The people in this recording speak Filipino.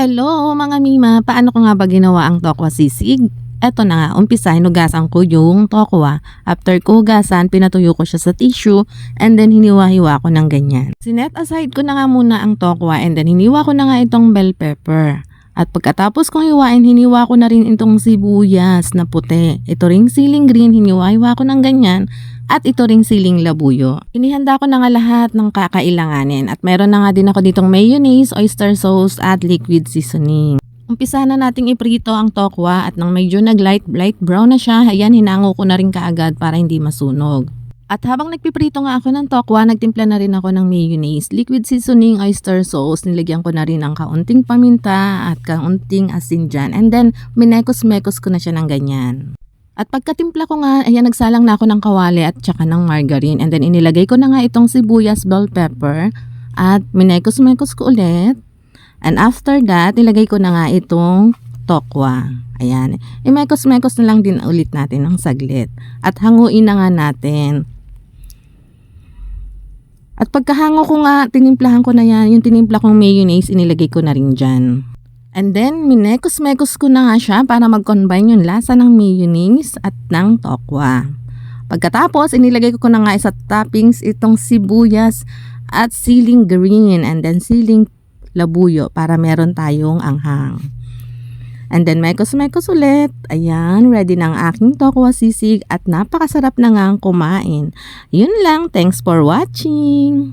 Hello mga Mima! Paano ko nga ba ginawa ang tokwa sisig? Eto na nga, umpisa hinugasan ko yung tokwa. After ko hugasan, pinatuyo ko siya sa tissue and then hiniwa-hiwa ko ng ganyan. Sinet aside ko na nga muna ang tokwa and then hiniwa ko na nga itong bell pepper. At pagkatapos kong hiwain, hiniwa ko na rin itong sibuyas na puti. Ito ring siling green, hiniwa-hiwa ko ng ganyan. At ito ring siling labuyo. Inihanda ko na nga lahat ng kakailanganin. At meron na nga din ako ditong mayonnaise, oyster sauce at liquid seasoning. Umpisa na nating iprito ang tokwa at nang medyo light brown na siya, ayan hinango ko na rin kaagad para hindi masunog. At habang nagpiprito nga ako ng tokwa, nagtimpla na rin ako ng mayonnaise, liquid seasoning, oyster sauce, nilagyan ko na rin ng kaunting paminta at kaunting asin dyan. And then, minekos-mekos ko na siya ng ganyan. At pagkatimpla ko nga, ayan nagsalang na ako ng kawali at tsaka ng margarine. And then, inilagay ko na nga itong sibuyas, bell pepper at minekos-mekos ko ulit. And after that, ilagay ko na nga itong tokwa. Ayan, imekos-mekos na lang din ulit natin ng saglit. At hanguin na nga natin. At pagkahango ko nga, tinimplahan ko na yan. Yung tinimpla kong mayonnaise, inilagay ko na rin dyan. And then, minekos-mekos ko na nga siya para mag-combine yung lasa ng mayonnaise at ng tokwa. Pagkatapos, inilagay ko na nga sa toppings itong sibuyas at siling green and then siling labuyo para meron tayong anghang. And then, mekos-mekos ulit. Ayan, ready na ang aking tokwa sisig at napakasarap na nga ang kumain. Yun lang, thanks for watching!